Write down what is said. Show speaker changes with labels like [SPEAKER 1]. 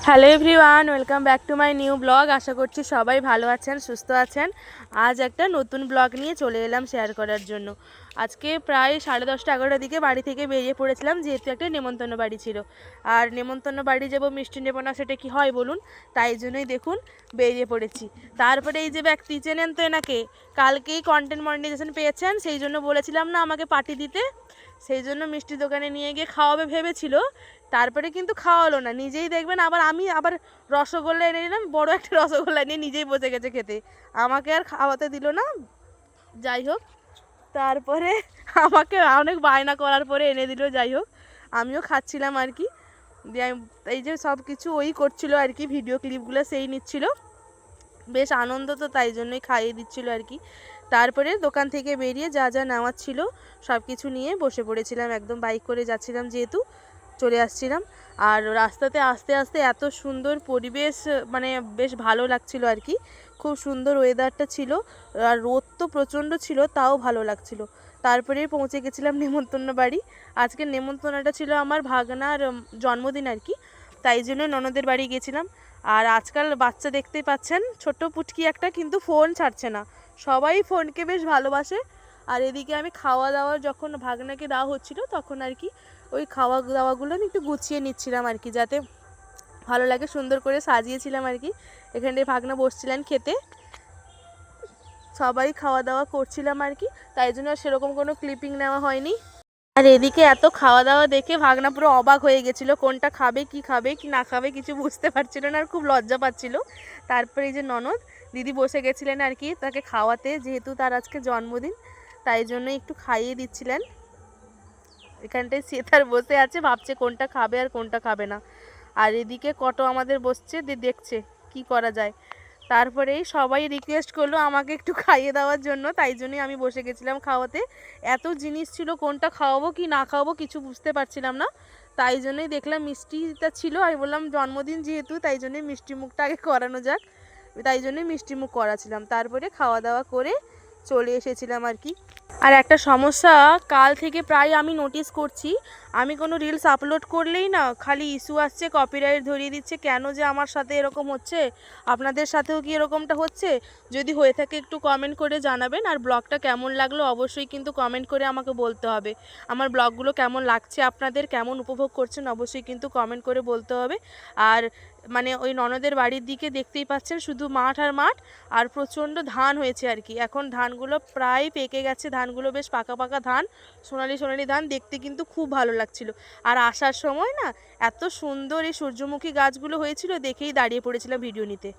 [SPEAKER 1] Hello everyone, welcome back to my new blog. আশা করছি সবাই ভালো আছেন, সুস্থ আছেন। আজ একটা নতুন ব্লগ নিয়ে চলে এলাম শেয়ার করার জন্য। আজকে প্রায় 10:30 11টার দিকে বাড়ি থেকে বেরিয়ে পড়েছিলাম, যেহেতু একটা নেমন্তন্ন বাড়ি ছিল। আর নেমন্তন্ন বাড়ি যাবো, মিষ্টি নেবো না সেটা কি হয় বলুন? তাই জন্যই দেখুন বেরিয়ে পড়েছি। তারপরে এই যে ব্যক্তি, চেনেন তো এনাকে, কালকেই কন্টেন্ট মনিটাইজেশন পেয়েছেন, সেই জন্য বলেছিলাম না আমাকে পার্টি দিতে, সেই জন্য মিষ্টি দোকানে নিয়ে গিয়ে খাওয়াবে ভেবেছিল। তারপরে কিন্তু খাওয়ালো না, নিজেই দেখবেন। আমি আবার রসগোল্লা এনে নিলাম, বড় একটা রসগোল্লা নিয়ে নিজেই বসে গেছে খেতে, আমাকে আর খাওয়াতে দিল না। যাই হোক, তারপরে আমাকে অনেক বায়না করার পরে এনে দিল। যাই হোক, আমিও খাচ্ছিলাম আর কি। দিয়ে এই যে সব কিছু ওই করছিল আর কি, ভিডিও ক্লিপগুলো সেই নিচ্ছিল, বেশ আনন্দ তো, তাই জন্যই খাইয়ে দিচ্ছিল আর কি। তারপরে দোকান থেকে বেরিয়ে যা যা নেওয়ার ছিল সব কিছু নিয়ে বসে পড়েছিলাম, একদম বাইক করে যাচ্ছিলাম যেহেতু, চলে আসছিলাম। আর রাস্তাতে আস্তে আস্তে এত সুন্দর পরিবেশ, মানে বেশ ভালো লাগছিল আর কি। খুব সুন্দর ওয়েদারটা ছিল, আর রোদ তো প্রচণ্ড ছিল, তাও ভালো লাগছিল। তারপরে পৌঁছে গেছিলাম নেমন্তন্ন বাড়ি। আজকের নেমন্তন্নটা ছিল আমার ভাগনার জন্মদিন আর কি, তাই জন্য ননদের বাড়ি গেছিলাম। আর আজকাল বাচ্চা দেখতেই পাচ্ছেন, ছোট্ট পুটকি একটা, কিন্তু ফোন ছাড়ছে না, সবাই ফোনকে বেশ ভালোবাসে। আর এদিকে আমি খাওয়া দাওয়া যখন ভাগনাকে দেওয়া হচ্ছিল, তখন আর কি ওই খাওয়া দাওয়াগুলো আমি একটু গুছিয়ে নিচ্ছিলাম আর কি, যাতে ভালো লাগে, সুন্দর করে সাজিয়েছিলাম আর কি। এখানটায় ভাগনা বসছিলেন খেতে, সবাই খাওয়া দাওয়া করছিলাম আর কি, তাই জন্য সেরকম কোনো ক্লিপিং নেওয়া হয়নি। আর এদিকে এত খাওয়া দাওয়া দেখে ভাগনা পুরো অবাক হয়ে গেছিল, কোনটা খাবে কি না খাবে কিছু বুঝতে পারছিল না, আর খুব লজ্জা পাচ্ছিল। তারপরে এই যে ননদ দিদি বসে গেছিলেন আর কি তাকে খাওয়াতে, যেহেতু তার আজকে জন্মদিন, তাই জন্য একটু খাইয়ে দিচ্ছিলেন। এখানটায় সে তার বসে আছে, ভাবছে কোনটা খাবে আর কোনটা খাবে না। আর এদিকে কত আমাদের বসছে, দেখছে কি করা যায়। তারপরেই সবাই রিকোয়েস্ট করলো আমাকে একটু খাইয়ে দেওয়ার জন্য, তাই জন্যই আমি বসে গেছিলাম খাওয়াতে। এত জিনিস ছিল, কোনটা খাওয়াবো কি না খাওয়াবো কিছু বুঝতে পারছিলাম না, তাই জন্যই দেখলাম মিষ্টিটা ছিল, আমি বললাম জন্মদিন যেহেতু, তাই জন্যই মিষ্টি মুখটা আগে করানো যাক, তাই জন্যই মিষ্টি মুখ করাছিলাম। তারপরে খাওয়া দাওয়া করে চলে এসেছিলাম আর কি। আর একটা সমস্যা কাল থেকে প্রায় আমি নোটিস করছি, আমি কোনো রিলস আপলোড করলেই না খালি ইস্যু আসছে, কপিরাইট ধরিয়ে দিচ্ছে। কেন যে আমার সাথে এরকম হচ্ছে, আপনাদের সাথেও কি এরকমটা হচ্ছে? যদি হয়ে থাকে একটু কমেন্ট করে জানাবেন। আর ব্লগটা কেমন লাগলো অবশ্যই কিন্তু কমেন্ট করে আমাকে বলতে হবে। আমার ব্লগগুলো কেমন লাগছে, আপনাদের কেমন উপভোগ করছেন অবশ্যই কিন্তু কমেন্ট করে বলতে হবে। আর মানে ওই ননদের বাড়ির দিকে দেখতেই পাচ্ছেন শুধু মাঠ আর মাঠ, আর প্রচণ্ড ধান হয়েছে আর কি। এখন ধানগুলো প্রায় পেকে গেছে, ধানগুলো বেশ পাকা পাকা ধান, সোনালি সোনালি ধান, দেখতে কিন্তু খুব ভালো লাগছিল। আর আসার সময় না এত সুন্দর এই সূর্যমুখী গাছগুলো হয়েছিল, দেখেই দাঁড়িয়ে পড়েছিলাম ভিডিও নিতে।